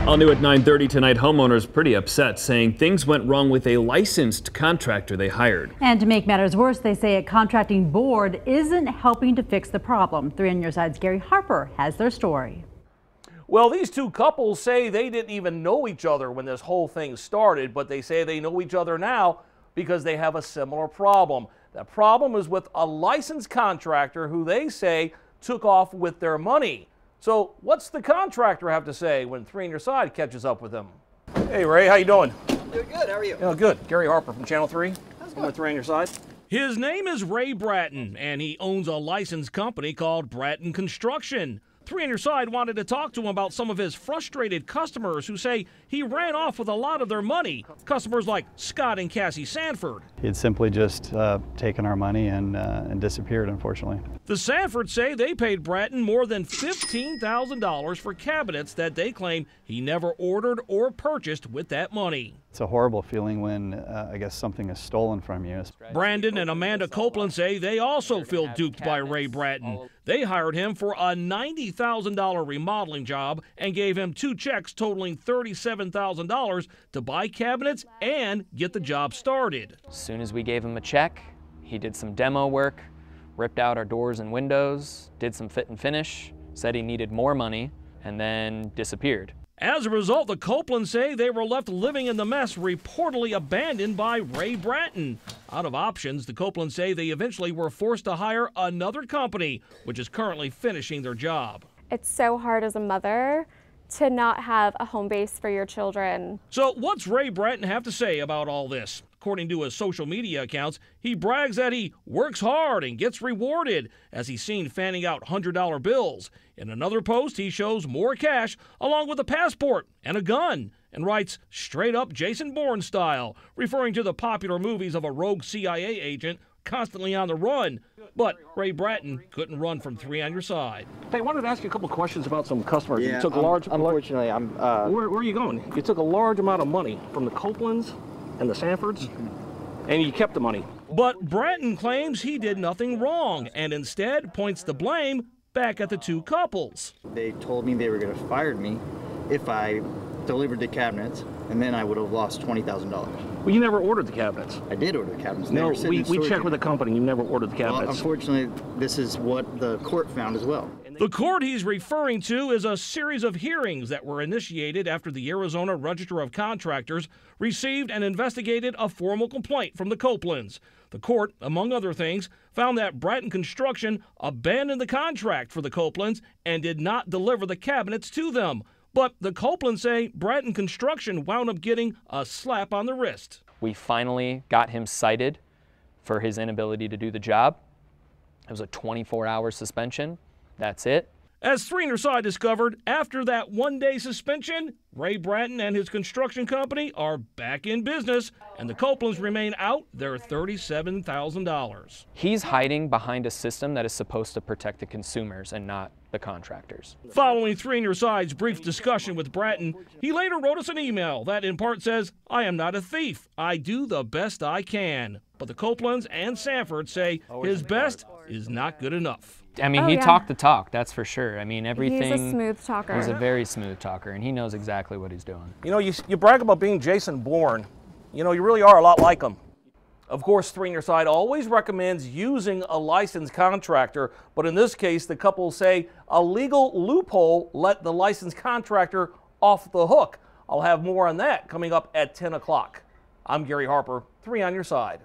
All new at 9:30 tonight, homeowners pretty upset, saying things went wrong with a licensed contractor they hired. And to make matters worse, they say a contracting board isn't helping to fix the problem. 3 on Your Side's Gary Harper has their story. Well, these two couples say they didn't even know each other when this whole thing started, but they say they know each other now because they have a similar problem. That problem is with a licensed contractor who they say took off with their money. So what's the contractor have to say when 3 on Your Side catches up with him? Hey Ray, how you doing? Doing good, how are you? Yeah, good. Gary Harper from Channel 3. I'm with 3 on Your Side. His name is Ray Bratton, and he owns a licensed company called Bratton Construction. 3 on Your Side wanted to talk to him about some of his frustrated customers who say he ran off with a lot of their money. Customers like Scott and Cassie Sanford. He'd simply just taken our money and disappeared, unfortunately. The Sanfords say they paid Bratton more than $15,000 for cabinets that they claim he never ordered or purchased with that money. It's a horrible feeling when, I guess, something is stolen from you. Brandon and Amanda Copeland say they also feel duped by Ray Bratton. They hired him for a $90,000 remodeling job and gave him 2 checks totaling $37,000 to buy cabinets and get the job started. As soon as we gave him a check, he did some demo work, ripped out our doors and windows, did some fit and finish, said he needed more money, and then disappeared. As a result, the Copelands say they were left living in the mess reportedly abandoned by Ray Bratton. Out of options, the Copelands say they eventually were forced to hire another company, which is currently finishing their job. It's so hard as a mother to not have a home base for your children. So what's Ray Bratton have to say about all this? According to his social media accounts, he brags that he works hard and gets rewarded, as he's seen fanning out $100 bills. In another post, he shows more cash along with a passport and a gun, and writes, "Straight up Jason Bourne style," referring to the popular movies of a rogue CIA agent constantly on the run. But Ray Bratton couldn't run from 3 on Your Side. Hey, I wanted to ask you a couple questions about some customers. Yeah, You took unfortunately, I'm... Where are you going? You took a large amount of money from the Copelands and the Sanfords, and you kept the money. But Bratton claims he did nothing wrong and instead points the blame back at the two couples. They told me they were going to fire me if I delivered the cabinets, and then I would have lost $20,000. Well, you never ordered the cabinets. I did order the cabinets. No, we checked with the company. You never ordered the cabinets. Well, unfortunately, this is what the court found as well. The court he's referring to is a series of hearings that were initiated after the Arizona Register of Contractors received and investigated a formal complaint from the Copelands. The court, among other things, found that Bratton Construction abandoned the contract for the Copelands and did not deliver the cabinets to them. But the Copelands say Bratton Construction wound up getting a slap on the wrist. We finally got him cited for his inability to do the job. It was a 24-hour suspension. That's it. As 3 on Your Side discovered, after that one-day suspension, Ray Bratton and his construction company are back in business, and the Copelands remain out their $37,000. He's hiding behind a system that is supposed to protect the consumers and not the contractors. Following 3 on Your Side's brief discussion with Bratton, he later wrote us an email that in part says, "I am not a thief. I do the best I can." But the Copelands and Sanford say his best is not good enough. I mean, he talked the talk, that's for sure. I mean, everything. He's a smooth talker. He's a very smooth talker, and he knows exactly what he's doing. You know, you brag about being Jason Bourne. You know, you really are a lot like him. Of course, 3 on Your Side always recommends using a licensed contractor, but in this case, the couple say a legal loophole let the licensed contractor off the hook. I'll have more on that coming up at 10 o'clock. I'm Gary Harper, 3 on Your Side.